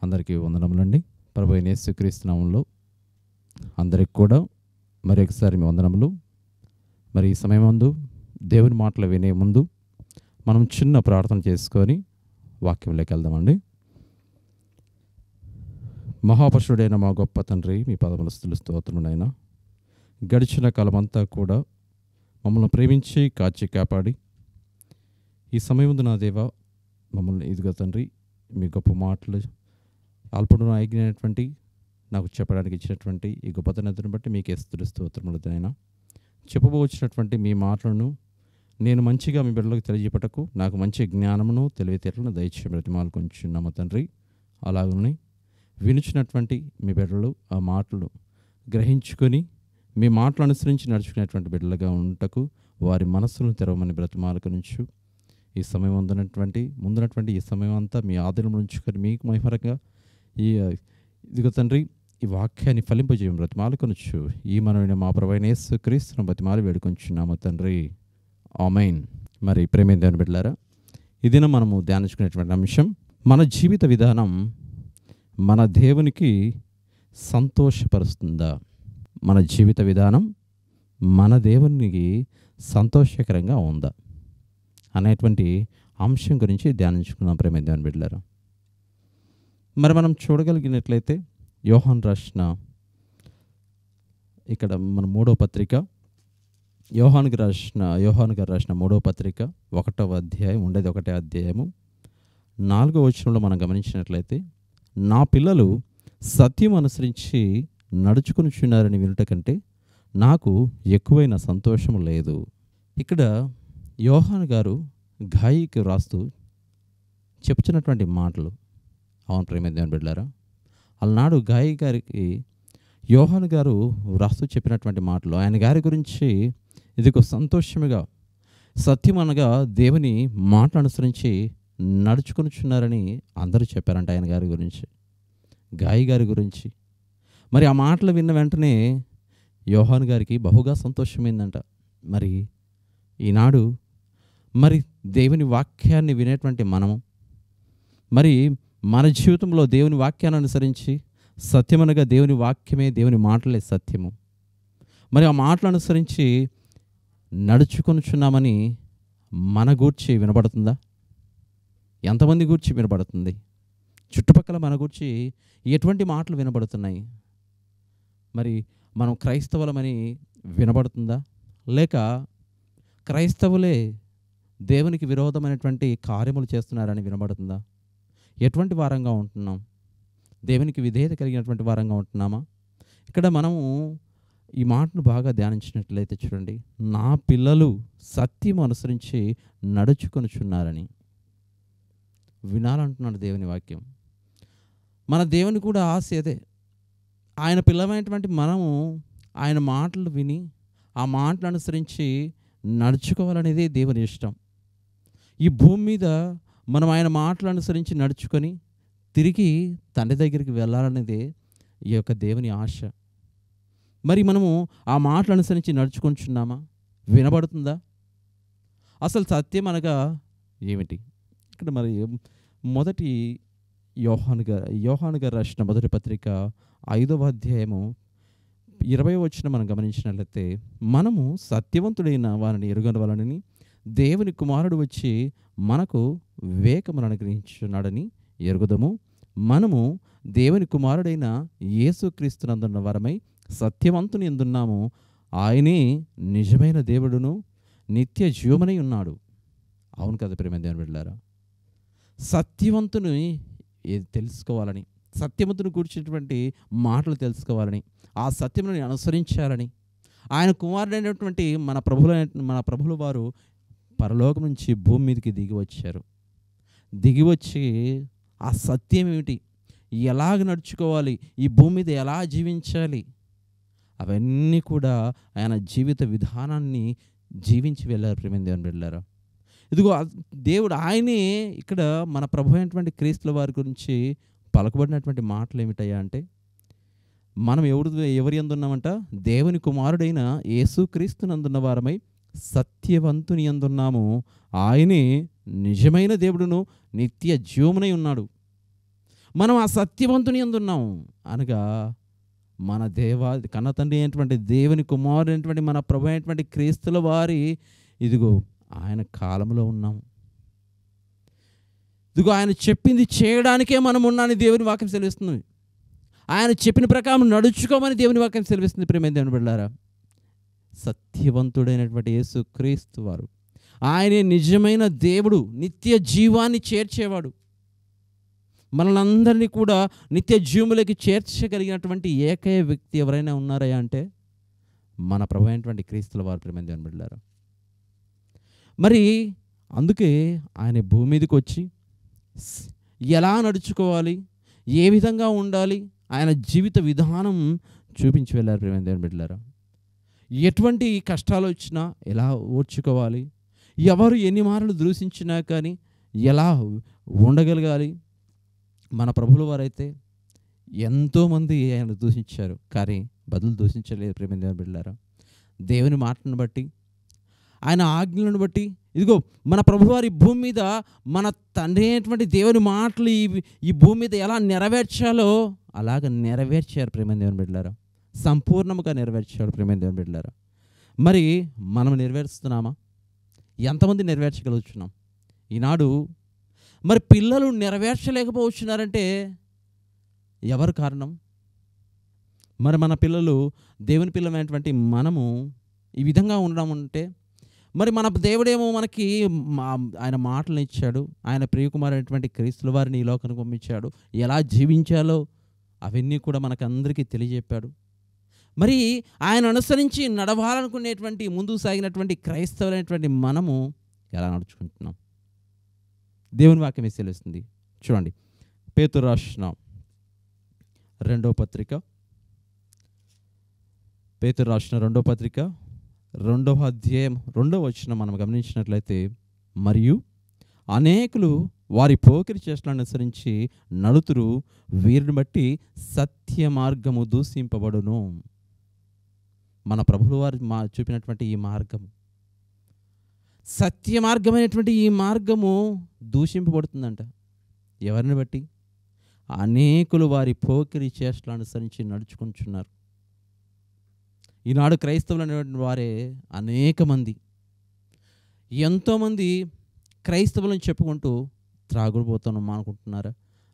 అందరికీ వందనములండి. ప్రభువైన యేసుక్రీస్తు నామములో అందరికి కూడా మరి ఒకసారి మీ వందనములు. మరి ఈ సమయమందు దేవుని మాటలు వినే ముందు మనం చిన్న ప్రార్థన చేసుకొని వాక్యంలోకి వెళ్దామండి. మహాపరుషుడైన మా గొప్ప తండ్రి, మీ పదముల స్తుతులు స్తోత్రములైనా గడిచిన కాలమంతా కూడా మమ్మల్ని ప్రేమించి కాచి కాపాడి ఈ సమయముందు నా దేవ మమ్మల్ని ఇదిగో తండ్రి మీ గొప్ప మాటలు అల్పుడు ఆజ్ఞైనటువంటి నాకు చెప్పడానికి ఇచ్చినటువంటి ఈ గొప్పతనతను బట్టి మీకే స్తుతులు స్తోత్రములైనా చెప్పబోచ్చినటువంటి మీ మాటలను నేను మంచిగా మీ బిడ్డలకు తెలియజేపటకు నాకు మంచి జ్ఞానమును తెలివితేటలను దయచేసి బ్రతిమాలు కొంచున్నాము తండ్రి. అలాగనే వినుచున్నటువంటి మీ బిడ్డలు ఆ మాటలు గ్రహించుకొని మీ మాటలు అనుసరించి నడుచుకునేటువంటి బిడ్డలుగా ఉంటకు వారి మనస్సులను తెరవమని బ్రతిమాలకు నుంచు. ఈ సమయం ముందున్నటువంటి ఈ సమయం అంతా మీ ఆధీనంలో ఉంచుకొని మీకు మహిమరంగా ఇదిగో తండ్రి ఈ వాక్యాన్ని ఫలింపజేయం బ్రతిమాలకొనొచ్చు. ఈ మనమైన మా ప్రభువైన యేసుక్రీస్తును బ్రతిమాలి వేడుకొంచున్నాము తండ్రి. ఆమేన్. మరి ప్రేమ దేవుని బిడ్డలారా, ఈ దినం మనము ధ్యానించుకునేటువంటి అంశం, మన జీవిత విధానం మన దేవునికి సంతోషపరుస్తుందా? మన జీవిత విధానం మన దేవునికి సంతోషకరంగా ఉందా అనేటువంటి అంశం గురించి ధ్యానించుకుందాం ప్రేమ దేవుని బిడ్డలారా. మరి మనం చూడగలిగినట్లయితే యోహాను ఇక్కడ మన మూడో పత్రిక, యోహాను గారు రాసిన మూడో పత్రిక 1వ అధ్యాయం, ఉండేది 1వ అధ్యాయము 4వ వచనంలో మనం గమనించినట్లయితే, నా పిల్లలు సత్యం అనుసరించి నడుచుకొనిచున్నారని వినుట కంటే నాకు ఎక్కువైన సంతోషము లేదు. ఇక్కడ యోహాను గారు గాయికి రాస్తూ చెప్తున్నటువంటి మాటలు. అవును ప్రేమ దేవుని బిడ్డలారా, అలనాడు గాయి గారికి యోహాను గారు రాస్తూ చెప్పినటువంటి మాటలు, ఆయన గారి గురించి ఇదిగో సంతోషముగా సత్యం అనగా దేవుని మాటలు అనుసరించి నడుచుకొనిచున్నారని అందరూ చెప్పారంట ఆయన గారి గురించి, గాయి గారి గురించి. మరి ఆ మాటలు విన్న వెంటనే యోహాను గారికి బహుగా సంతోషమైందంట. మరి ఈనాడు మరి దేవుని వాక్యాన్ని వినేటువంటి మనము, మరి మన జీవితంలో దేవుని వాక్యాన్ని అనుసరించి సత్యమనగా దేవుని వాక్యమే, దేవుని మాటలే సత్యము, మరి ఆ మాటలు అనుసరించి నడుచుకొనుచున్నామని మన గూర్చి వినబడుతుందా? ఎంతమంది గూర్చి వినబడుతుంది? చుట్టుపక్కల మన గూర్చి ఎటువంటి మాటలు వినబడుతున్నాయి? మరి మనం క్రైస్తవులమని వినబడుతుందా? లేక క్రైస్తవులే దేవునికి విరోధమైనటువంటి కార్యములు చేస్తున్నారని వినబడుతుందా? ఎటువంటి వారంగా ఉంటున్నాం? దేవునికి విధేయత కలిగినటువంటి వారంగా ఉంటున్నామా? ఇక్కడ మనము ఈ మాటను బాగా ధ్యానించినట్లయితే చూడండి, నా పిల్లలు సత్యం అనుసరించి నడుచుకొనుచున్నారని వినాలంటున్నాడు దేవుని వాక్యం. మన దేవుని కూడా ఆశ అదే. ఆయన పిల్లమైనటువంటి మనము ఆయన మాటలు విని ఆ మాటలు అనుసరించి నడుచుకోవాలనేదే దేవుని ఇష్టం. ఈ భూమి మీద మనం ఆయన మాటలు అనుసరించి నడుచుకొని తిరిగి తండ్రి దగ్గరికి వెళ్ళాలనేదే ఈ యొక్క దేవుని ఆశ. మరి మనము ఆ మాటలు అనుసరించి నడుచుకుంటున్నామా? వినబడుతుందా? అసలు సత్యం అనగా ఏమిటి? ఇక్కడ మరి మొదటి యోహాను గారు రాసిన మొదటి పత్రిక 5వ అధ్యాయము 20వ వచనం మనం గమనించినట్లయితే, మనము సత్యవంతుడైన వారిని ఎరుగనవలనని దేవుని కుమారుడు వచ్చి మనకు వివేకమును అనుగ్రహించున్నాడని ఎరుగుదము. మనము దేవుని కుమారుడైన యేసుక్రీస్తునందున్న వారమై సత్యవంతుని ఎందున్నాము. ఆయనే నిజమైన దేవుడును నిత్య జీవమై ఉన్నాడు. అవును కదా ప్రేమ దేవుని బిడ్డలారా, సత్యవంతుని తెలుసుకోవాలని, సత్యవంతుని కూర్చున్నటువంటి మాటలు తెలుసుకోవాలని, ఆ సత్యముని అనుసరించాలని, ఆయన కుమారుడైనటువంటి మన ప్రభుల వారు పరలోకం నుంచి భూమి మీదకి దిగివచ్చి ఆ సత్యం ఏమిటి, ఎలాగ నడుచుకోవాలి, ఈ భూమి మీద ఎలా జీవించాలి, అవన్నీ కూడా ఆయన జీవిత విధానాన్ని జీవించి వెళ్ళారు ప్రేమ దేవుని బిడ్డలారా. ఇదిగో దేవుడు ఆయనే ఇక్కడ మన ప్రభు అయినటువంటి క్రీస్తుల వారి గురించి పలకబడినటువంటి మాటలు ఏమిటయ్యా అంటే, మనం ఎవరి యందున్నామంట? దేవుని కుమారుడైన యేసుక్రీస్తునందున్న వారమై సత్యవంతుని యందున్నాము. ఆయనే నిజమైన దేవుడును నిత్య జీవమునై ఉన్నాడు. మనం ఆ సత్యవంతుని యందు ఉన్నాం అనగా మన కన్న తండ్రి అయినటువంటి దేవుని కుమారుడు అయినటువంటి మన ప్రభు అయినటువంటి క్రీస్తుల వారి ఇదిగో ఆయన కాలంలో ఉన్నాం. ఇదిగో ఆయన చెప్పింది చేయడానికే మనం ఉన్నామని దేవుని వాక్యం సెలవిస్తుంది. ఆయన చెప్పిన ప్రకారం నడుచుకోమని దేవుని వాక్యం సెలవిస్తుంది. ప్రియమైన దేవుని బిడ్డలారా, సత్యవంతుడైనటువంటి యేసు క్రీస్తు వారు ఆయనే నిజమైన దేవుడు, నిత్య జీవాన్ని చేర్చేవాడు. మనల్ని అందరినీ కూడా నిత్య జీవములోకి చేర్చగలిగినటువంటి ఏకైక వ్యక్తి ఎవరైనా ఉన్నారా అంటే మన ప్రభు అయినటువంటి క్రీస్తుల వారు. ప్రియమైన దేవుని బిడ్డలారా, మరి అందుకే ఆయన భూమి మీదకి వచ్చి ఎలా నడుచుకోవాలి, ఏ విధంగా ఉండాలి, ఆయన జీవిత విధానం చూపించి వెళ్ళారు. ప్రియమైన దేవుని బిడ్డలారా, ఎటువంటి కష్టాలు వచ్చినా ఎలా ఓర్చుకోవాలి, ఎవరు ఎన్ని మార్లు దూషించినా కానీ ఎలా ఉండగలగాలి. మన ప్రభుల వారైతే ఎంతోమంది ఆయన దూషించారు, కానీ బదులు దూషించలేదు. ప్రియమైన దేవుని బిడ్డలారా, దేవుని మాటను బట్టి, ఆయన ఆజ్ఞలను బట్టి ఇదిగో మన ప్రభువారి భూమి మీద మన తండ్రి అయినటువంటి దేవుని మాటలు ఈ భూమి మీద ఎలా నెరవేర్చాలో అలాగ నెరవేర్చారు. ప్రియమైన దేవుని బిడ్డలారా, సంపూర్ణంగా నెరవేర్చాడు. ప్రియమైన దేవుని బిడ్డలారా, మరి మనం నెరవేరుస్తున్నామా? ఎంతమంది నెరవేర్చగలుగుతున్నాం ఈనాడు? మరి పిల్లలు నెరవేర్చలేకపోతున్నారంటే ఎవరు కారణం? మరి మన పిల్లలు, దేవుని పిల్లమైనటువంటి మనము ఈ విధంగా ఉండడం అంటే, మరి మన దేవుడేమో మనకి ఆయన మాటలను ఇచ్చాడు, ఆయన ప్రియకుమారైనటువంటి క్రీస్తుల వారిని ఈ లోకానికి పంపించాడు, ఎలా జీవించాలో అవన్నీ కూడా మనకందరికీ తెలియజెప్పాడు. మరి ఆయన అనుసరించి నడవాలనుకునేటువంటి ముందుకు సాగినటువంటి క్రైస్తవులైనటువంటి మనము ఎలా నడుచుకుంటున్నాం? దేవుని వాక్యం తెలుస్తుంది. చూడండి, పేతురు రాసిన రెండవ పత్రిక, పేతురు రాసిన రెండవ పత్రిక 2వ అధ్యాయం 2వ వచనం మనం గమనించినట్లయితే, మరియు అనేకులు వారి పోకిరి చేష్టలను అనుసరించి నడుతురు, వీరిని బట్టి సత్య మార్గము దూషింపబడును. మన ప్రభువు వారు చూపినటువంటి ఈ మార్గము, సత్య మార్గమైనటువంటి ఈ మార్గము దూషింపబడుతుందంట. ఎవరిని బట్టి? అనేకులు వారి పోకిరి చేష్టలను అనుసరించి నడుచుకుంటున్నారు. ఈనాడు క్రైస్తవులు అనేటువంటి వారే అనేక మంది, ఎంతోమంది క్రైస్తవులను చెప్పుకుంటూ త్రాగుడుపోతాను మానుకుంటున్నారా,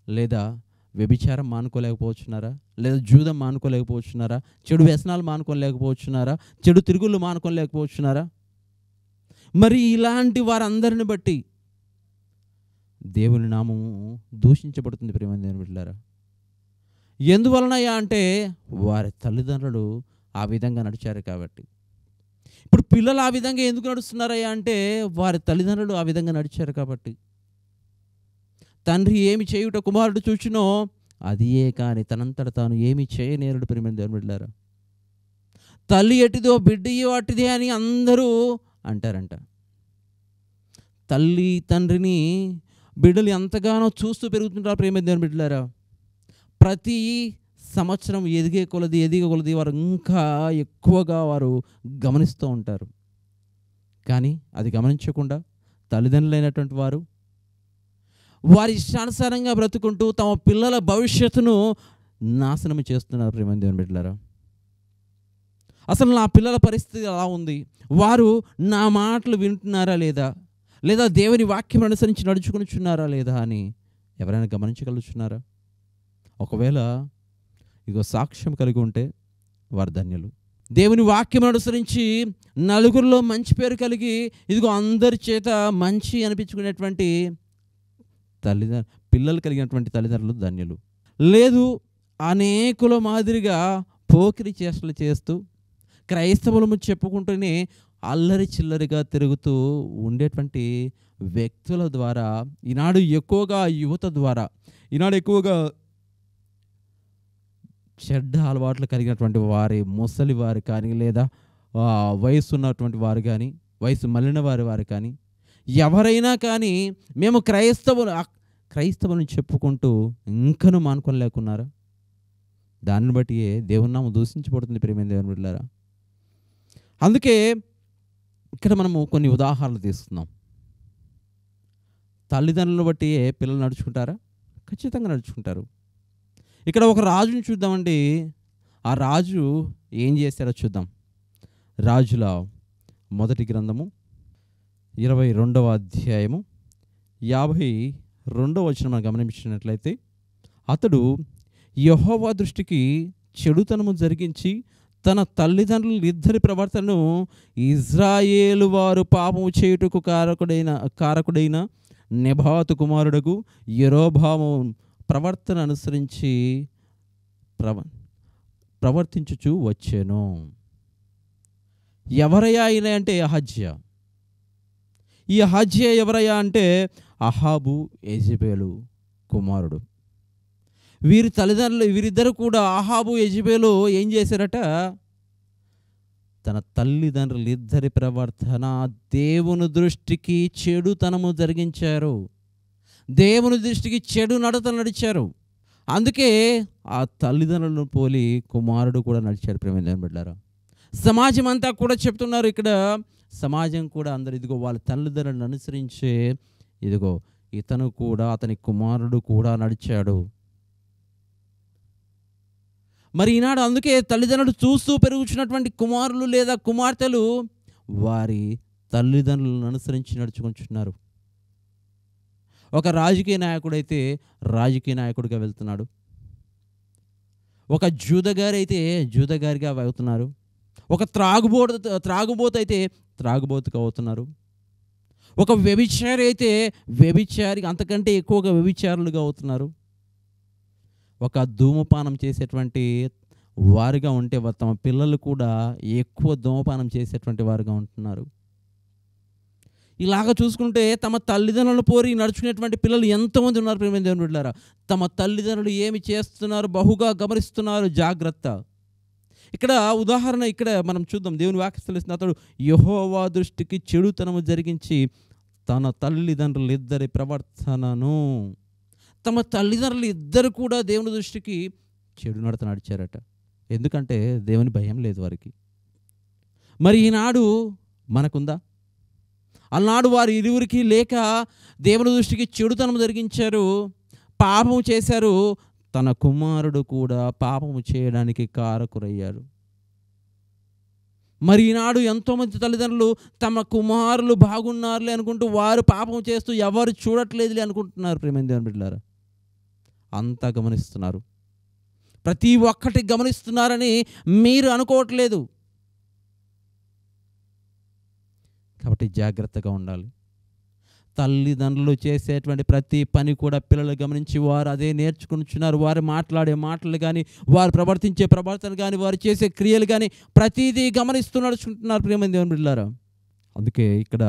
లేదా వ్యభిచారం మానుకోలేకపోతున్నారా, లేదా జూదం మానుకోలేకపోతున్నారా, చెడు వ్యసనాలు మానుకోలేకపోతున్నారా, చెడు తిరుగుళ్ళు మానుకోలేకపోతున్నారా? మరి ఇలాంటి వారందరిని బట్టి దేవుని నామము దూషించబడుతుంది. ప్రియమైన దేవుని బిడ్డలారా, ఎందువలనయ్యా అంటే వారి తల్లిదండ్రులు ఆ విధంగా నడిచారు కాబట్టి. ఇప్పుడు పిల్లలు ఆ విధంగా ఎందుకు నడుస్తున్నారయ్యా అంటే వారి తల్లిదండ్రులు ఆ విధంగా నడిచారు కాబట్టి. తండ్రి ఏమి చేయుట కుమారుడు చూచునో అదియే కానీ తనంతట తాను ఏమి చేయనేరుడు. ప్రియమైన దేవుని బిడ్డలారా, తల్లి ఎటిదో బిడ్డయో అటిదే అని అందరూ అంటారంట. తల్లి తండ్రిని బిడ్డలు ఎంతగానో చూస్తూ పెరుగుతుంటారు. ప్రియమైన దేవుని బిడ్డలారా, ప్రతి సంవత్సరం ఎదిగే కొలది వారు ఇంకా ఎక్కువగా వారు గమనిస్తూ ఉంటారు. కానీ అది గమనించకుండా తల్లిదండ్రులైనటువంటి వారు వారి ఇష్టానుసారంగా బ్రతుకుంటూ తమ పిల్లల భవిష్యత్తును నాశనం చేస్తున్నారు. ప్రియమైన దేవుని బిడ్డలారా, అసలు నా పిల్లల పరిస్థితి ఎలా ఉంది, వారు నా మాటలు వింటున్నారా లేదా, లేదా దేవుని వాక్యం అనుసరించి నడుచుకునిచున్నారా లేదా అని ఎవరైనా గమనించగలుగుతున్నారా? ఒకవేళ ఇగో సాక్ష్యం కలిగి ఉంటే వారు ధన్యులు. దేవుని వాక్యం అనుసరించి నలుగురిలో మంచి పేరు కలిగి ఇదిగో అందరి చేత మంచి అనిపించుకునేటువంటి పిల్లలు కలిగినటువంటి తల్లిదండ్రులు ధన్యులు. లేదు, అనేకుల మాదిరిగా పోకిరి చేష్టలు చేస్తూ క్రైస్తవులము చెప్పుకుంటూనే అల్లరి చిల్లరిగా తిరుగుతూ ఉండేటువంటి వ్యక్తుల ద్వారా ఈనాడు ఎక్కువగా యువత ద్వారా ఈనాడు ఎక్కువగా చెడ్డ అలవాట్లు కలిగినటువంటి ముసలి వారు కానీ, లేదా వయసు ఉన్నటువంటి వారు కానీ, వయసు మళ్ళిన వారు కానీ, ఎవరైనా కానీ మేము క్రైస్తవులను చెప్పుకుంటూ ఇంకనూ మానుకోలేకున్నారా? దాన్ని బట్టి దేవుని నామం దూషించబడుతుంది. ప్రియమైన దేవుని బిడ్డలారా, అందుకే ఇక్కడ మనము కొన్ని ఉదాహరణలు తీసుకుందాం. తల్లిదండ్రులను బట్టి పిల్లలు నడుచుకుంటారా? ఖచ్చితంగా నడుచుకుంటారు. ఇక్కడ ఒక రాజుని చూద్దామండి. ఆ రాజు ఏం చేశారో చూద్దాం. రాజుల మొదటి గ్రంథము 22వ అధ్యాయము 52వ వచనం మనం గమనించినట్లయితే, అతడు యెహోవా దృష్టికి చెడుతనము జరిగించి తన తల్లిదండ్రుల ఇద్దరి ప్రవర్తనను ఇజ్రాయేలు వారు పాపము చేయుటకు కారకుడైన నెబాతు కుమారుడకు యెరోబాము ప్రవర్తన అనుసరించి ప్రవర్తించుచు వచ్చెను. ఎవరయ్యా ఆయన అంటే అహజ్యా. ఈ అహజ్యా ఎవరయ్యా అంటే అహాబు యెజెబెలు కుమారుడు. వీరి తల్లిదండ్రులు వీరిద్దరు కూడా అహాబు యెజెబెలు ఏం చేశారట, తన తల్లిదండ్రులు ఇద్దరి ప్రవర్తన దేవుని దృష్టికి చెడుతనము జరిగించారు. దేవుని దృష్టికి చెడు నడత నడిచారు. అందుకే ఆ తల్లిదండ్రులను పోలి కుమారుడు కూడా నడిచాడు. ప్రేమ బిడ్డలారా, సమాజం అంతా కూడా చెప్తున్నారు. ఇక్కడ సమాజం కూడా అందరు ఇదిగో వాళ్ళ తల్లిదండ్రులను అనుసరించే ఇదిగో ఇతను కూడా అతని కుమారుడు కూడా నడిచాడు. మరి ఈనాడు అందుకే తల్లిదండ్రులు చూస్తూ పెరుగుతున్నటువంటి కుమారులు లేదా కుమార్తెలు వారి తల్లిదండ్రులను అనుసరించి నడుచుకుంటున్నారు. ఒక రాజకీయ నాయకుడైతే రాజకీయ నాయకుడిగా వెళ్తున్నాడు. ఒక జూదగారి అయితే జూదగారిగా అవుతున్నారు. ఒక త్రాగుబోతు అయితే త్రాగుబోతుగా అవుతున్నారు. ఒక వ్యభిచారి అయితే వ్యభిచారి అంతకంటే ఎక్కువగా వ్యభిచారులుగా అవుతున్నారు. ఒక ధూమపానం చేసేటువంటి వారిగా ఉంటే తమ పిల్లలు కూడా ఎక్కువ ధూమపానం చేసేటువంటి వారుగా ఉంటున్నారు. ఇలాగ చూసుకుంటే తమ తల్లిదండ్రులను పోరి నడుచుకునేటువంటి పిల్లలు ఎంతోమంది ఉన్నారు. ప్రేమ దేవుని బిడ్డలారా, తమ తల్లిదండ్రులు ఏమి చేస్తున్నారు బహుగా గమనిస్తున్నారు. జాగ్రత్త. ఇక్కడ ఉదాహరణ ఇక్కడ మనం చూద్దాం. దేవుని వాక్యం తెలుస్తుంది. అతడు యెహోవా దృష్టికి చెడుతనము జరిగించి తన తల్లిదండ్రులు ఇద్దరి ప్రవర్తనను, తమ తల్లిదండ్రులు ఇద్దరు కూడా దేవుని దృష్టికి చెడు నడత నడిచారట. ఎందుకంటే దేవుని భయం లేదు వారికి. మరి ఈనాడు మనకుందా? అలనాడు వారి ఇరువురికి లేక దేవుని దృష్టికి చెడుతనం జరిగించారు, పాపము చేశారు. తన కుమారుడు కూడా పాపము చేయడానికి కారకురయ్యాడు. మరి ఈనాడు ఎంతోమంది తల్లిదండ్రులు తమ కుమారులు బాగున్నారులే అనుకుంటూ వారు పాపం చేస్తూ ఎవరు చూడట్లేదులే అనుకుంటున్నారు. ప్రేమ దేవుని బిడ్డలారా, అంతా గమనిస్తున్నారు. ప్రతి ఒక్కటి గమనిస్తున్నారని మీరు అనుకోవట్లేదు. కాబట్టి జాగ్రత్తగా ఉండాలి. తల్లిదండ్రులు చేసేటువంటి ప్రతి పని కూడా పిల్లలు గమనించి వారు అదే నేర్చుకుంటున్నారు. వారు మాట్లాడే మాటలు కానీ, వారు ప్రవర్తించే ప్రవర్తన కానీ, వారు చేసే క్రియలు కానీ ప్రతిదీ గమనిస్తూ నడుచుకుంటున్నారు. ప్రేమ దేవుని బిడ్డలారా, అందుకే ఇక్కడ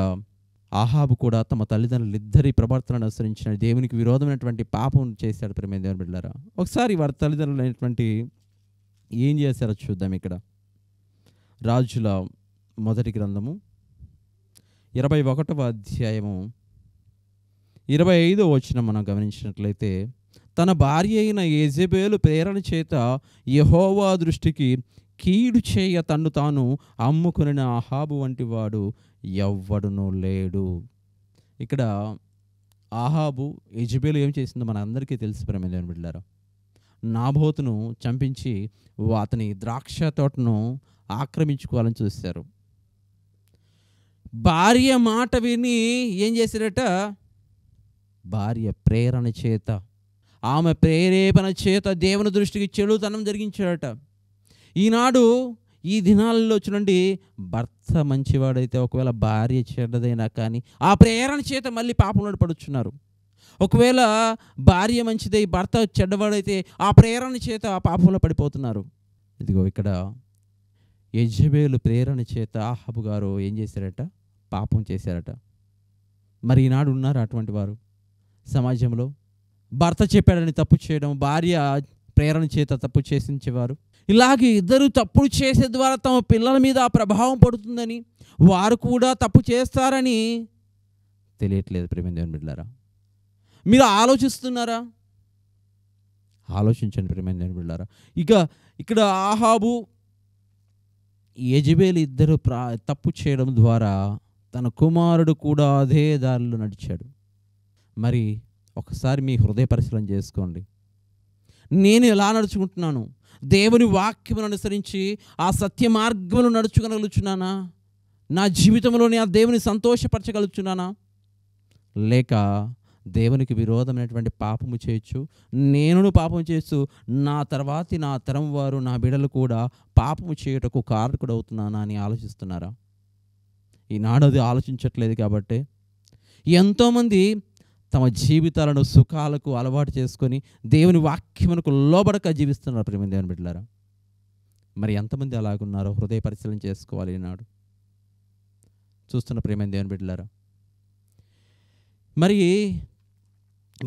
ఆహాబు కూడా తమ తల్లిదండ్రులు ఇద్దరి ప్రవర్తనను అనుసరించిన దేవునికి విరోధమైనటువంటి పాపం చేశాడు. ప్రేమ దేవుని బిడ్డలారా, ఒకసారి వారి తల్లిదండ్రులు అయినటువంటి ఏం చేశారో చూద్దాం. ఇక్కడ రాజుల మొదటి గ్రంథము 21వ అధ్యాయము 25వ వచనం మనం గమనించినట్లయితే, తన భార్య అయిన యెజెబెలు ప్రేరణ చేత యెహోవా దృష్టికి కీడు చేయ తన్ను తాను అమ్ముకుని ఆహాబు వంటి వాడు ఎవ్వడునూ లేడు. ఇక్కడ ఆహాబు యెజెబెలు ఏం చేసిందో మన అందరికీ తెలుసు. ప్రేమ దేవుని బిడ్డలారా, నాబోతును చంపించి అతని ద్రాక్ష తోటను ఆక్రమించుకోవాలని చూశారు. భార్య మాట విని ఏం చేశారట, భార్య ప్రేరణ చేత, ఆమె ప్రేరేపణ చేత దేవుని దృష్టికి చెడుతనం జరిగించాడట. ఈనాడు ఈ దినాలలో చూడండి, భర్త మంచివాడైతే ఒకవేళ భార్య చెడ్డదైనా కానీ ఆ ప్రేరణ చేత మళ్ళీ పాపంలో పడుచున్నారు. ఒకవేళ భార్య మంచిదై భర్త చెడ్డవాడైతే ఆ ప్రేరణ చేత ఆ పాపంలో పడిపోతున్నారు. ఇదిగో ఇక్కడ యెజెబెలు ప్రేరణ చేత ఆహాబు గారు ఏం చేశారట, పాపం చేశారట. మరి ఈనాడు ఉన్నారు అటువంటి వారు సమాజంలో. భర్త చెప్పాడని తప్పు చేయడం, భార్య ప్రేరణ చేత తప్పు చేసించేవారు. ఇలాగే ఇద్దరు తప్పులు చేసే ద్వారా తమ పిల్లల మీద ఆ ప్రభావం పడుతుందని, వారు కూడా తప్పు చేస్తారని తెలియట్లేదు. ప్రేమ దేవుని బిడ్డలారా, మీరు ఆలోచిస్తున్నారా? ఆలోచించండి ప్రేమ దేవుని బిడ్డలారా. ఇక ఇక్కడ ఆహాబు యెజెబెలు ఇద్దరు తప్పు చేయడం ద్వారా తన కుమారుడు కూడా అదే దారిలో నడిచాడు. మరి ఒకసారి మీ హృదయ పరిశీలన చేసుకోండి. నేను ఎలా నడుచుకుంటున్నాను? దేవుని వాక్యమును అనుసరించి ఆ సత్య మార్గమును నడుచుకోగలుగుతున్నానా? నా జీవితంలోని ఆ దేవుని సంతోషపరచగలుగుతున్నానా? లేక దేవునికి విరోధమైనటువంటి పాపము చేయొచ్చు, నేను పాపం చేస్తూ నా తరం వారు, నా బిడ్డలు కూడా పాపము చేయుటకు కారకుడవుతున్నానా అని ఆలోచిస్తున్నారా? ఈనాడు అది ఆలోచించట్లేదు. కాబట్టి ఎంతోమంది తమ జీవితాలను సుఖాలకు అలవాటు చేసుకొని దేవుని వాక్యమునకు లోబడక జీవిస్తున్నారు. ప్రేమ దేవుని బిడ్డలారా, మరి ఎంతమంది అలాగున్నారో హృదయ పరిశీలన చేసుకోవాలి. ఈనాడు చూస్తున్న ప్రేమ దేవుని బిడ్డలారా, మరి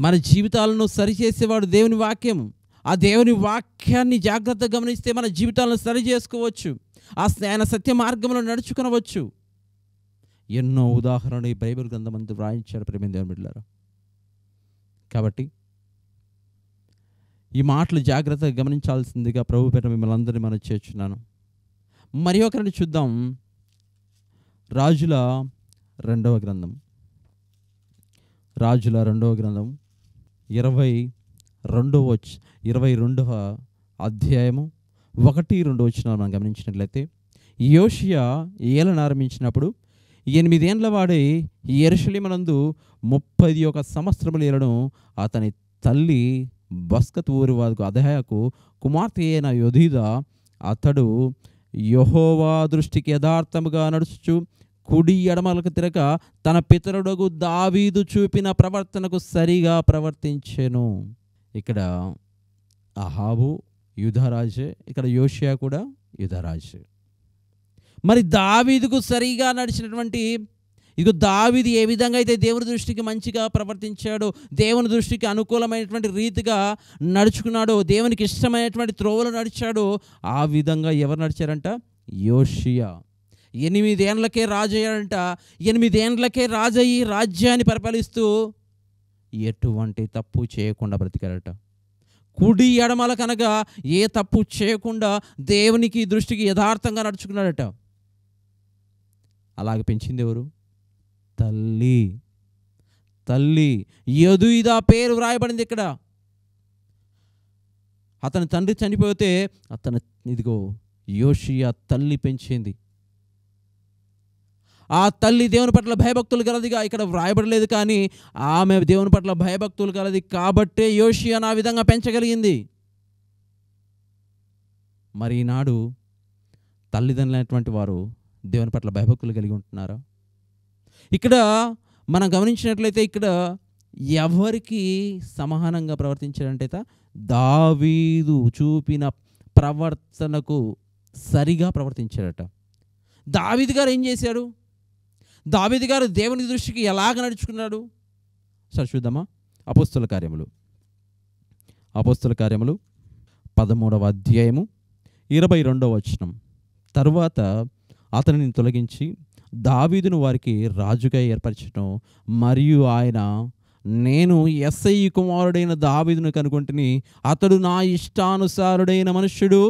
మన జీవితాలను సరిచేసేవాడు దేవుని వాక్యం. ఆ దేవుని వాక్యాన్ని జాగ్రత్తగా గమనిస్తే మన జీవితాలను సరి చేసుకోవచ్చు, ఆయన సత్య మార్గంలో నడుచుకునవచ్చు. ఎన్నో ఉదాహరణలు ఈ బైబిల్ గ్రంథం అంతా వ్రాయించాడు ప్రేమ దేవుని బిడ్డలారా. కాబట్టి ఈ మాటలు జాగ్రత్తగా గమనించాల్సిందిగా ప్రభు పేట మిమ్మల్ని అందరినీ మనం చేర్చున్నాను. మరి ఒకరిని చూద్దాం. రాజుల రెండవ గ్రంథం 22వ అధ్యాయము 1-2 వచనాలు మనం గమనించినట్లయితే, యోషియా ఏలన ఆరంభించినప్పుడు 8 ఏండ్ల వాడై యెరూషలేమునందు 31 సంవత్సరములు ఏలను. అతని తల్లి బస్కత్ ఊరివాదు అదహయాకు కుమార్తె అయిన యొదీద. అతడు యెహోవా దృష్టికి యథార్థముగా నడుచుచు కుడి ఎడమలకు తిరగ తన పితరుడగు దావీదు చూపిన ప్రవర్తనకు సరిగా ప్రవర్తించెను. ఇక్కడ అహాబు యూదారాజే, ఇక్కడ యోషియా కూడా యూదారాజే. మరి దావీదుకు సరిగా నడిచినటువంటి దావీదు ఏ విధంగా అయితే దేవుని దృష్టికి మంచిగా ప్రవర్తించాడో, దేవుని దృష్టికి అనుకూలమైనటువంటి రీతిగా నడుచుకున్నాడో, దేవునికి ఇష్టమైనటువంటి త్రోవలు నడిచాడో, ఆ విధంగా ఎవరు నడిచారంట? యోషియా. 8 ఏండ్లకే రాజు అయ్యాడంట. 8 ఏండ్లకే రాజయ్యి రాజ్యాన్ని పరిపాలిస్తూ ఎటువంటి తప్పు చేయకుండా బ్రతికాడట. కుడి ఎడమల కనగా ఏ తప్పు చేయకుండా దేవునికి దృష్టికి యథార్థంగా నడుచుకున్నాడట. అలాగే పెంచింది ఎవరు? తల్లి యొదీద పేరు వ్రాయబడింది ఇక్కడ. అతని తండ్రి చనిపోతే ఇదిగో యోషియా తల్లి పెంచింది. ఆ తల్లి దేవుని పట్ల భయభక్తులు గలదిగా ఇక్కడ వ్రాయబడలేదు, కానీ ఆమె దేవుని పట్ల భయభక్తులు గలది కాబట్టే యోషియాను ఆ విధంగా పెంచగలిగింది. మరి ఈనాడు తల్లిదండ్రులైనటువంటి వారు దేవుని పట్ల భయభక్తులు కలిగి ఉంటున్నారా? ఇక్కడ మనం గమనించినట్లయితే ఇక్కడ ఎవరికి సమానంగా ప్రవర్తించాడంటే దావీదు చూపిన ప్రవర్తనకు సరిగా ప్రవర్తించాడట. దావీదు గారు ఏం చేశాడు? దావీదు గారు దేవుని దృష్టికి ఎలాగ నడుచుకున్నాడు? సరే చూద్దామా. అపోస్తల కార్యములు 13వ అధ్యాయము 22వ వచనం. తరువాత అతనిని తొలగించి దావీదును వారికి రాజుగా ఏర్పరచడం, మరియు ఆయన, నేను యెస్సై కుమారుడైన దావీదును కనుగొంటిని, అతడు నా ఇష్టానుసారుడైన మనుష్యుడు,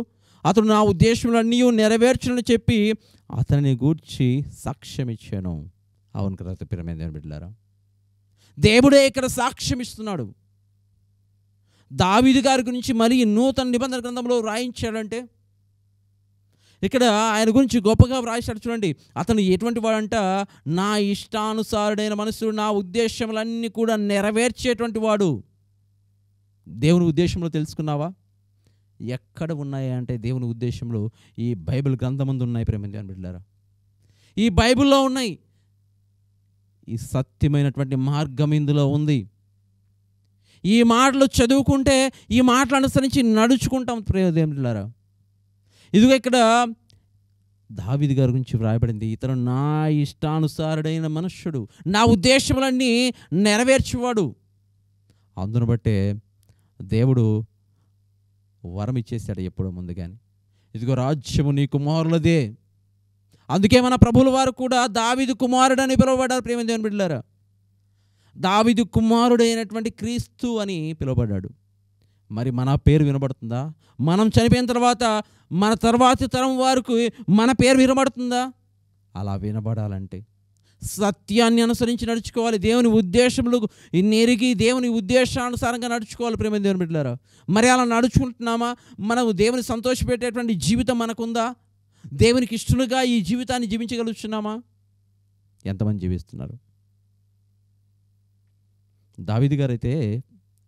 అతడు నా ఉద్దేశములన్నీ నెరవేర్చునని చెప్పి అతనిని గూర్చి సాక్ష్యం ఇచ్చాను. అవును కదా ప్రియమైన దేవుని బిడ్డలారా, దేవుడే ఇక్కడ సాక్ష్యం ఇస్తున్నాడు. దావీదు గారి గురించి మరి నూతన నిబంధన గ్రంథంలో రాయించాడంటే ఇక్కడ ఆయన గురించి గొప్పగా వ్రాయించాడు. చూడండి, అతను ఎటువంటి వాడంట? నా ఇష్టానుసారుడైన మనసు, నా ఉద్దేశములన్నీ కూడా నెరవేర్చేటువంటి వాడు. దేవుని ఉద్దేశంలో తెలుసుకున్నావా? ఎక్కడ ఉన్నాయి అంటే దేవుని ఉద్దేశంలో ఈ బైబిల్ గ్రంథమందు ఉన్నాయి ప్రేమ దేవుని బిడ్డలారా. ఈ బైబిల్లో ఉన్నాయి. ఈ సత్యమైనటువంటి మార్గం ఇందులో ఉంది. ఈ మాటలు చదువుకుంటే, ఈ మాటలు అనుసరించి నడుచుకుంటాం ప్రేమ దేవుని బిడ్డలారా. ఇదిగో ఇక్కడ దావీదు గారి గురించి వ్రాయబడింది, ఇతను నా ఇష్టానుసారుడైన మనుష్యుడు, నా ఉద్దేశములన్నీ నెరవేర్చేవాడు. అందును బట్టే దేవుడు వరం ఇచ్చేసాడు ఎప్పుడో ముందుగానే. ఇదిగో రాజ్యము నీ కుమారులదే. అందుకే మన ప్రభువుల వారు కూడా దావీదు కుమారుడు అని పిలువబడ్డారు ప్రేమ దేవుని బిడ్డలారా. దావీదు కుమారుడైనటువంటి క్రీస్తు అని పిలువబడ్డాడు. మరి మన పేరు వినబడుతుందా? మనం చనిపోయిన తర్వాత మన తర్వాతి తరం వారికి మన పేరు వినబడుతుందా? అలా వినబడాలంటే, సత్యాన్ని అనుసరించి నడుచుకోవాలి. దేవుని ఉద్దేశములు నెరిగి దేవుని ఉద్దేశానుసారంగా నడుచుకోవాలి. ప్రేమ దేవుని బిడ్డలారా, మరి అలా నడుచుకుంటున్నామా? మనం దేవుని సంతోషపెట్టేటువంటి జీవితం మనకుందా? దేవునికి ఇష్టలుగా ఈ జీవితాన్ని జీవించగలుగుతున్నామా? ఎంతమంది జీవిస్తున్నారు? దావీదు గారైతే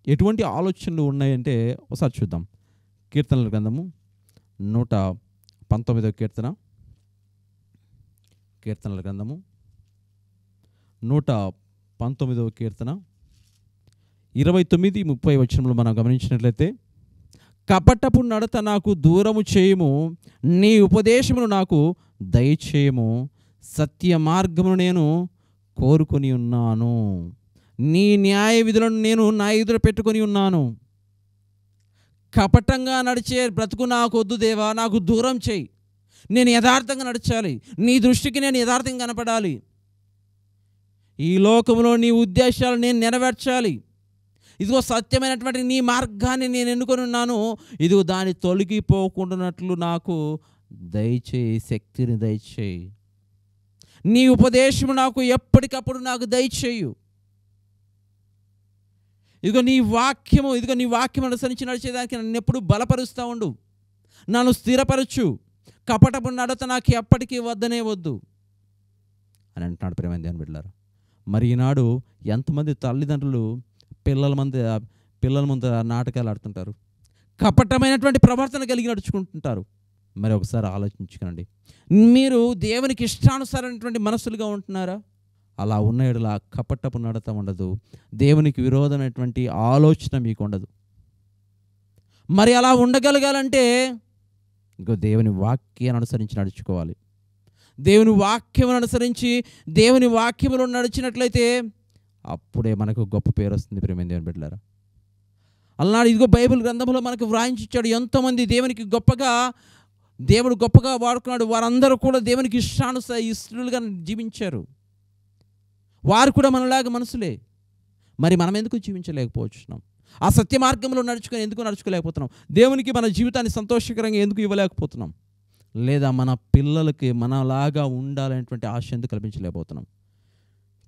ఎటువంటి ఆలోచనలు ఉన్నాయంటే ఒకసారి చూద్దాం. కీర్తనల గ్రంథము 119వ కీర్తన, కీర్తనల గ్రంథము 119వ కీర్తన 29-30 వచనంలో మనం గమనించినట్లయితే, కపటపు నడత నాకు దూరము చేయము, నీ ఉపదేశమును నాకు దయచేయము, సత్య మార్గమును నేను కోరుకొని ఉన్నాను, నీ న్యాయ విధులను నేను నా ఎదుట పెట్టుకొని ఉన్నాను. కపటంగా నడిచే బ్రతుకు నాకు వద్దు దేవా, నాకు దూరం చేయి. నేను యథార్థంగా నడచాలి, నీ దృష్టికి నేను యథార్థంగా కనపడాలి. ఈ లోకంలో నీ ఉద్దేశాలు నేను నెరవేర్చాలి. ఇదిగో సత్యమైనటువంటి నీ మార్గాన్ని నేను ఎన్నుకొని ఉన్నాను. ఇదిగో దాన్ని తొలగిపోకుండానట్లు నాకు దయచేయి, శక్తిని దయచేయి. నీ ఉపదేశము నాకు ఎప్పటికప్పుడు నాకు దయచేయు. ఇదిగో నీ వాక్యం అనుసరించి నడిచేదానికి నన్ను ఎప్పుడు బలపరుస్తూ ఉండు, నన్ను స్థిరపరచు. కపటపు నడత నాకు ఎప్పటికీ వద్దనే వద్దు అని అంటున్నాడు. ప్రేమ దేవుని బిడ్డలారా, మరి ఈనాడు ఎంతమంది తల్లిదండ్రులు పిల్లల ముందు నాటకాలు ఆడుతుంటారు, కపటమైనటువంటి ప్రవర్తన కలిగి నడుచుకుంటుంటారు. మరి ఒకసారి ఆలోచించుకోండి, మీరు దేవునికి ఇష్టానుసారమైనటువంటి మనసులుగా ఉంటున్నారా? అలా ఉన్న ఎడల కపటపు నడత ఉండదు, దేవునికి విరోధమైనటువంటి ఆలోచన మీకు ఉండదు. మరి అలా ఉండగలగాలంటే ఇంకో దేవుని వాక్యాన్ని అనుసరించి నడుచుకోవాలి. దేవుని వాక్యం అనుసరించి దేవుని వాక్యంలో నడిచినట్లయితే అప్పుడే మనకు గొప్ప పేరు వస్తుంది. ప్రేమ దేవుని బిడ్డలారా, అలనాడు ఇదిగో బైబిల్ గ్రంథంలో మనకు వ్రాయించాడు, ఎంతోమంది దేవునికి దేవుడు గొప్పగా వాడుకున్నాడు. వారందరూ కూడా దేవునికి ఇష్టలుగా జీవించారు. వారు కూడా మనలాగా మనసులే. మరి మనం ఎందుకు జీవించలేకపోతున్నాం? ఆ సత్య మార్గంలో ఎందుకు నడుచుకోలేకపోతున్నాం? దేవునికి మన జీవితాన్ని సంతోషకరంగా ఎందుకు ఇవ్వలేకపోతున్నాం? లేదా మన పిల్లలకి మనలాగా ఉండాలనేటువంటి ఆశ ఎందుకు కల్పించలేకపోతున్నాం?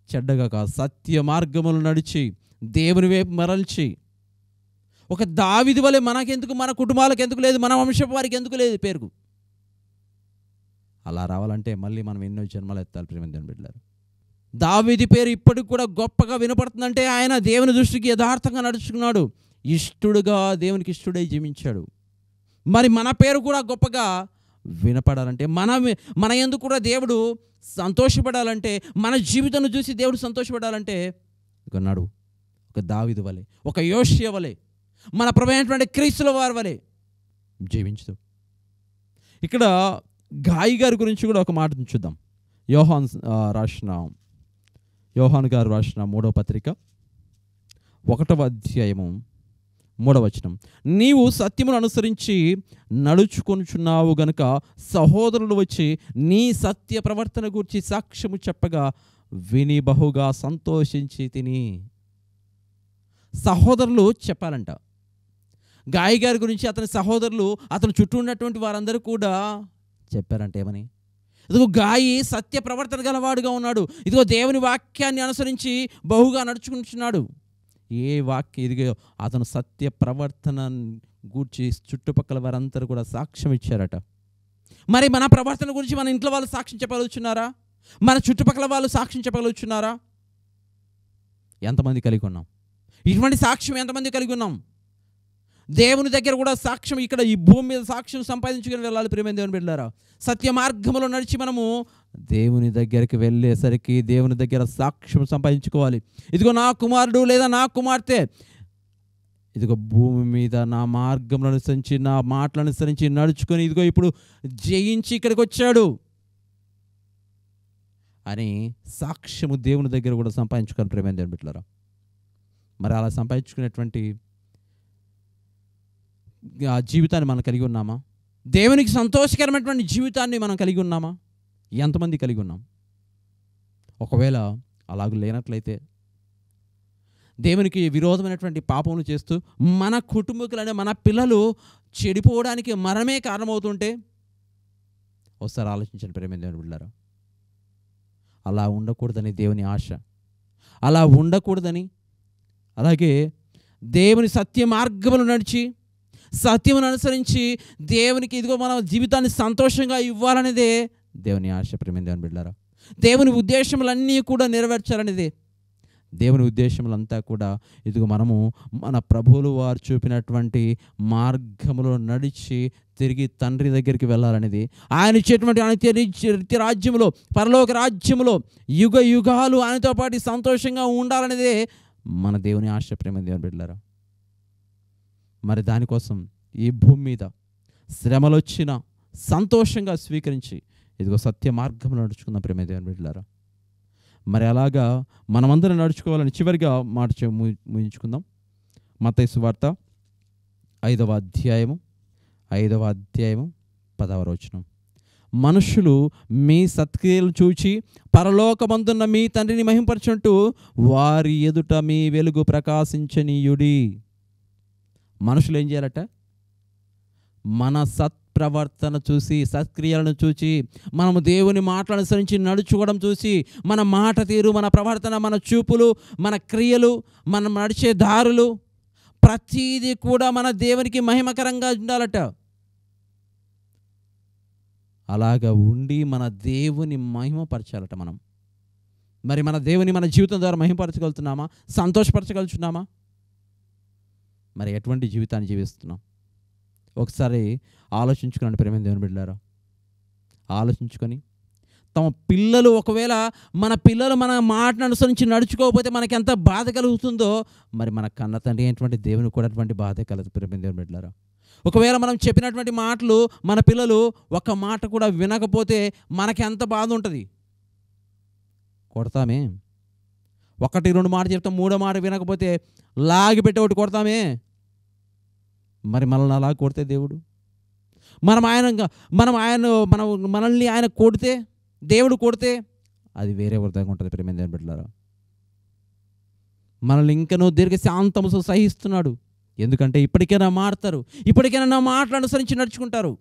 చెడ్డగా కాదు, సత్య మార్గములు నడిచి దేవుని వైపు మరల్చి ఒక దావీదు వలె మనకెందుకు, మన కుటుంబాలకు ఎందుకు లేదు, మన వంశపు వారికి ఎందుకు లేదు పేరు? అలా రావాలంటే మళ్ళీ మనం ఎన్నో జన్మలు ఎత్తాలి. ప్రేమ దేవుని బిడ్డలారా, దావీదు పేరు ఇప్పటికి కూడా గొప్పగా వినపడుతుందంటే ఆయన దేవుని దృష్టికి యథార్థంగా నడుచుకున్నాడు, దేవునికి ఇష్టడై జీవించాడు. మరి మన పేరు కూడా గొప్పగా వినపడాలంటే, మన యందు కూడా దేవుడు సంతోషపడాలంటే, మన జీవితం చూసి దేవుడు సంతోషపడాలంటే కొన్నాడు ఒక దావీదు వలె, ఒక యోషియా వలె, మన ప్రభువైనటువంటి క్రీస్తుల వారి వలె జీవించదు. ఇక్కడ గాయి గారి గురించి కూడా ఒక మాట చూద్దాం. యోహాను గారు రాసిన 3వ పత్రిక 1వ అధ్యాయము 3వ వచనం, నీవు సత్యమును అనుసరించి నడుచుకొనుచున్నావు గనుక సహోదరులు వచ్చి నీ సత్య ప్రవర్తన గురించి సాక్ష్యము చెప్పగా విని బహుగా సంతోషించి తిని. సహోదరులు చెప్పాలంట. గాయి గారి గురించి అతని సహోదరులు, అతని చుట్టూ ఉన్నటువంటి వారందరూ కూడా చెప్పారంట. ఏమని? ఇదిగో గాయి సత్య ప్రవర్తన గలవాడుగా ఉన్నాడు, ఇదిగో దేవుని వాక్యాన్ని అనుసరించి బహుగా నడుచుకుంటున్నాడు. ఇదిగో అతను సత్య ప్రవర్తన గూర్చి చుట్టుపక్కల వారందరూ కూడా సాక్ష్యం ఇచ్చారట. మరి మన ప్రవర్తన గురించి మన ఇంట్లో వాళ్ళు సాక్ష్యం చెప్పగలుగుతున్నారా? మన చుట్టుపక్కల వాళ్ళు సాక్ష్యం చెప్పగలుగుతున్నారా? ఎంతమంది కలిగి ఉన్నాం? ఇటువంటి సాక్ష్యం ఎంతమంది కలిగి ఉన్నాం? దేవుని దగ్గర కూడా సాక్ష్యం, ఇక్కడ ఈ భూమి మీద సాక్ష్యం సంపాదించుకొని వెళ్ళాలి. ప్రియమైన దేవుని బిడ్డలారా, సత్య మార్గంలో నడిచి మనము దేవుని దగ్గరికి వెళ్ళేసరికి దేవుని దగ్గర సాక్ష్యం సంపాదించుకోవాలి. ఇదిగో నా కుమారుడు లేదా నా కుమార్తె ఇదిగో భూమి మీద నా మార్గంలో అనుసరించి, నా మాటలను అనుసరించి నడుచుకొని ఇదిగో ఇప్పుడు జయించి ఇక్కడికి వచ్చాడు అని సాక్ష్యము దేవుని దగ్గర కూడా సంపాదించుకోవాలి. ప్రియమైన దేవుని బిడ్డలారా, మరి అలా సంపాదించుకునేటువంటి ఆ జీవితాన్ని మనం కలిగి ఉన్నామా? దేవునికి సంతోషకరమైనటువంటి జీవితాన్ని మనం కలిగి ఉన్నామా? ఎంతమంది కలిగి ఉన్నాం? ఒకవేళ అలాగ లేనట్లయితే, దేవునికి విరోధమైనటువంటి పాపములు చేస్తూ మన కుటుంబీకులనే మన పిల్లలు చెడిపోవడానికి మనమే కారణమవుతుంటే ఒకసారి ఆలోచించండి. ప్రేమ దేవుని బిడ్డలారా, అలా ఉండకూడదని దేవుని ఆశ. అలా ఉండకూడదని, అలాగే దేవుని సత్య మార్గములు నడిచి సత్యమును అనుసరించి దేవునికి ఇదిగో మన జీవితాన్ని సంతోషంగా ఇవ్వాలనేదే దేవుని ఆశ. ప్రియమైన దేవుని బిడ్డలారా, దేవుని ఉద్దేశములన్నీ కూడా నెరవేర్చాలనేదే దేవుని ఉద్దేశములంతా కూడా. ఇదిగో మనము మన ప్రభువులు వారు చూపినటువంటి మార్గములో నడిచి తిరిగి తండ్రి దగ్గరికి వెళ్ళాలనేది, ఆయన ఇచ్చేటువంటి నిత్య రాజ్యములో, పరలోక రాజ్యములో యుగ యుగాలు ఆయనతో పాటు సంతోషంగా ఉండాలనేదే మన దేవుని ఆశ. ప్రేమ దేవుని బిడ్డలారా, మరి దానికోసం ఈ భూమి మీద శ్రమలు వచ్చినా సంతోషంగా స్వీకరించి ఇదిగో సత్య మార్గంలో నడుచుకుందాం. ప్రేమ దేవుని బిడ్డలారా, మరి అలాగా మనమందరం నడుచుకోవాలని చివరిగా మాట ముగించుకుందాం. మత్తయి సువార్త 5వ అధ్యాయము 10వ వచనం. మనుషులు మీ సత్క్రియలు చూచి పరలోకమందున్న మీ తండ్రిని మహింపరచుంటూ వారి ఎదుట మీ వెలుగు ప్రకాశించనీయుడి. మనుషులు ఏం చేయాలట? మన సత్ప్రవర్తన చూసి, సత్క్రియలను చూసి, మనము దేవుని మాటలను అనుసరించి నడుచుకోవడం చూసి, మన మాట తీరు, మన ప్రవర్తన, మన చూపులు, మన క్రియలు, మనం నడిచే దారులు ప్రతీది కూడా మన దేవునికి మహిమకరంగా ఉండాలట. అలాగా ఉండి మన దేవుని మహిమపరచాలట మనం. మరి మన దేవుని మన జీవితం ద్వారా మహిమపరచగలుగుతున్నామా? సంతోషపరచగలుగుతున్నామా? మరి ఎటువంటి జీవితాన్ని జీవిస్తున్నాం? ఒకసారి ఆలోచించుకోండి ప్రేమ దేవుని బిడ్డలారా. ఆలోచించుకొని తమ పిల్లలు, ఒకవేళ మన పిల్లలు మన మాటను అనుసరించి నడుచుకోకపోతే మనకి ఎంత బాధ కలుగుతుందో, మరి మన కన్న తండ్రి అయినటువంటి దేవునికి కూడా అటువంటి బాధ కలుగుతుంది ప్రేమ దేవుని బిడ్డలారా. ఒకవేళ మనం చెప్పినటువంటి మాటలు మన పిల్లలు ఒక మాట కూడా వినకపోతే మనకి ఎంత బాధ ఉంటుంది. కొడతామే. 1-2 మాట చెప్తాం, 3వ మాట వినకపోతే లాగి పెట్టి ఒకటి కొడతామే. మరి మనల్ని అలా కొడితే దేవుడు, మనల్ని ఆయన కొడితే, దేవుడు కొడితే అది వేరే వృధంగా ఉంటుంది ప్రేమ దేవుని బిడ్డలారా. మనల్ని ఇంకనూ దీర్ఘశాంతముతో సహిస్తున్నాడు. ఎందుకంటే ఇప్పటికైనా మారుతారు, ఇప్పటికైనా నా మాటలు అనుసరించి నడుచుకుంటారు,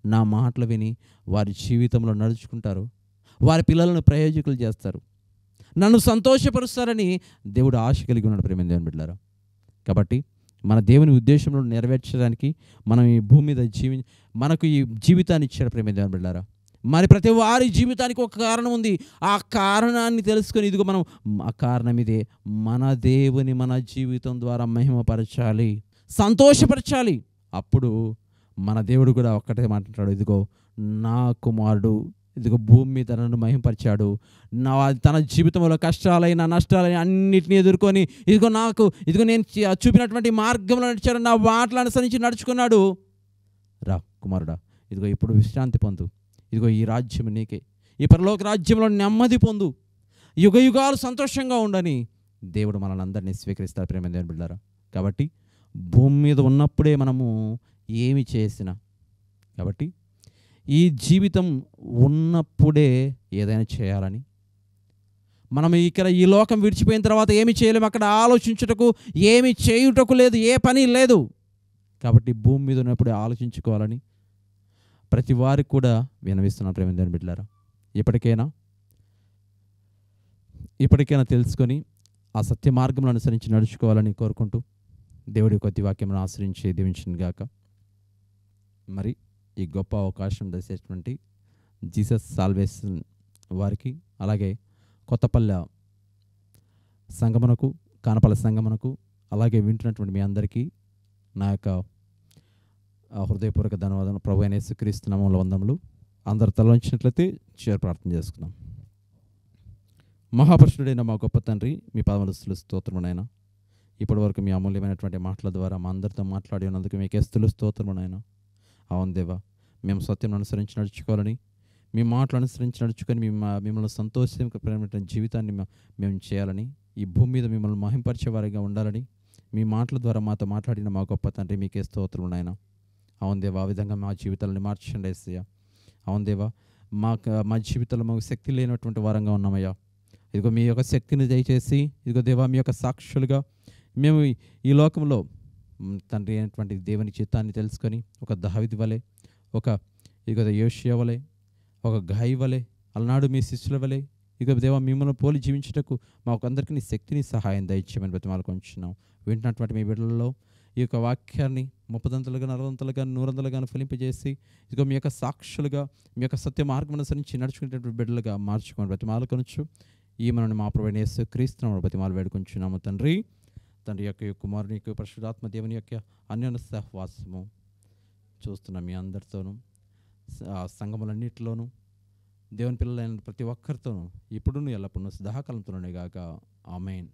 నా మాటలు విని వారి జీవితంలో నడుచుకుంటారు, వారి పిల్లలను ప్రయోజకులు చేస్తారు, నన్ను సంతోషపరుస్తారని దేవుడు ఆశ కలిగి ఉన్నాడు ప్రేమ దేవుని బిడ్డలారా. కాబట్టి మన దేవుని ఉద్దేశంలో నెరవేర్చడానికి మనం ఈ భూమి మీద మనకు ఈ జీవితాన్ని ఇచ్చాడు ప్రేమ దేవుని బిడ్డలారా. మరి ప్రతి వారి జీవితానికి ఒక కారణం ఉంది. ఆ కారణాన్ని తెలుసుకొని ఇదిగో మనం ఆ కారణం ఇదే, మన దేవుని మన జీవితం ద్వారా మహిమపరచాలి, సంతోషపరచాలి. అప్పుడు మన దేవుడు కూడా ఒక్కటే మాట్లాడాడు, ఇదిగో నా కుమారుడు ఇదిగో భూమి మీద నన్ను మహిమపరిచాడు, తన జీవితంలో కష్టాలైన నష్టాలైన అన్నిటినీ ఎదుర్కొని ఇదిగో నేను చూపినటువంటి మార్గంలో నడిచాడు, నా మాటలు అనుసరించి నడుచుకున్నాడు. రా కుమారుడా, ఇదిగో ఇప్పుడు విశ్రాంతి పొందు, ఇదిగో ఈ రాజ్యం నీకే, ఈ పరలోక రాజ్యంలో నెమ్మది పొందు, యుగ యుగాలు సంతోషంగా ఉండని దేవుడు మనల్ని అందరినీ స్వీకరిస్తారు ప్రేమ దేవుని బిడ్డలారా. కాబట్టి భూమి మీద ఉన్నప్పుడే మనము ఏమి చేసినా, కాబట్టి ఈ జీవితం ఉన్నప్పుడే ఏదైనా చేయాలని, మనం ఇక్కడ ఈ లోకం విడిచిపోయిన తర్వాత ఏమి చేయలేము, అక్కడ ఆలోచించుటకు ఏమి చేయుటకు లేదు, ఏ పని లేదు. కాబట్టి భూమి మీద ఉన్నప్పుడే ఆలోచించుకోవాలని ప్రతి వారికి కూడా వినవిస్తున్నాను ప్రేమ దేవుని బిడ్డలారా. ఇప్పటికైనా తెలుసుకొని ఆ సత్య మార్గంలో అనుసరించి నడుచుకోవాలని కోరుకుంటూ దేవుడి కొద్ది వాక్యం ఆశ్రయించి దీవించును గాక. మరి ఈ గొప్ప అవకాశం దశటువంటి జీసస్ సాల్వేషన్ వారికి, అలాగే కొత్తపల్లె సంగమునకు, కానపల్లె సంగమునకు, అలాగే వింటున్నటువంటి మీ అందరికీ నా యొక్క హృదయపూర్వక ధన్యవాదాలు. ప్రభు అయిన యేసుక్రీస్తు నామములో వందములు. అందరు తలవంచినట్లయితే చేరు ప్రార్థన చేసుకుందాం. మహాపరిశుడైన మా గొప్ప తండ్రి, మీ పాదములు స్తోత్రమునైనా, ఇప్పటి వరకు మీ అమూల్యమైనటువంటి మాటల ద్వారా మా అందరితో మాట్లాడి ఉన్నందుకు మీకే స్తుతులు స్తోత్రమునైనా. అవును దేవా, మేము సత్యం అనుసరించి నడుచుకోవాలని, మీ మాటలు అనుసరించి నడుచుకొని మిమ్మల్ని సంతోషమైన జీవితాన్ని మేము చేయాలని, ఈ భూమి మీద మిమ్మల్ని మహింపరిచే వారిగా ఉండాలని మీ మాటల ద్వారా మాతో మాట్లాడిన మా గొప్ప తండ్రి మీకే స్తోత్రములు నాయన. అవును దేవా, ఆ విధంగా మా జీవితాలను మార్చండి యేసయ్యా. అవును దేవా, మా జీవితంలో మాకు శక్తి లేనటువంటి వారంగా ఉన్నామయ్యా. ఇదిగో మీ యొక్క శక్తిని దయచేసి, ఇదిగో దేవా మీ యొక్క సాక్షులుగా మేము ఈ లోకంలో తండ్రి అయినటువంటి దేవుని చిత్తాన్ని తెలుసుకొని, ఒక దావీదు వలె, ఒక ఇదిగో యోషియా వలె, ఒక గాయి వలె, అలనాడు మీ శిష్యుల వలె ఇక దేవా మిమ్మల్ని పోలి జీవించుటకు మాకు అందరికీ నీ శక్తిని సహాయం దయచేయమని బ్రతిమాలుకొంచున్నాం. వింటున్నటువంటి మీ బిడ్డలలో ఈ యొక్క వాక్యాన్ని 30 40 100 ఫలింపజేసి ఇదిగో మీ యొక్క సాక్షులుగా మీ యొక్క సత్య మార్గం అనుసరించి నడుచుకునేటువంటి బిడ్డలుగా మార్చుకొని బ్రతిమాలుకొనొచ్చు. ఈ మనని మా ప్రభువైన యేసు క్రీస్తు బ్రతిమాలు వేడుకొంచున్నాము తండ్రి. తండ్రి యొక్క కుమారుని యొక్క పరిశుద్ధాత్మ దేవుని యొక్క అన్యోన్య సహవాసము చూస్తున్న మీ అందరితోనూ సంఘములన్నిటిలోనూ దేవుని పిల్లలైన ప్రతి ఒక్కరితోనూ ఇప్పుడును ఎల్లప్పుడూ సదాకాలంతోనే గాక. ఆమేన్.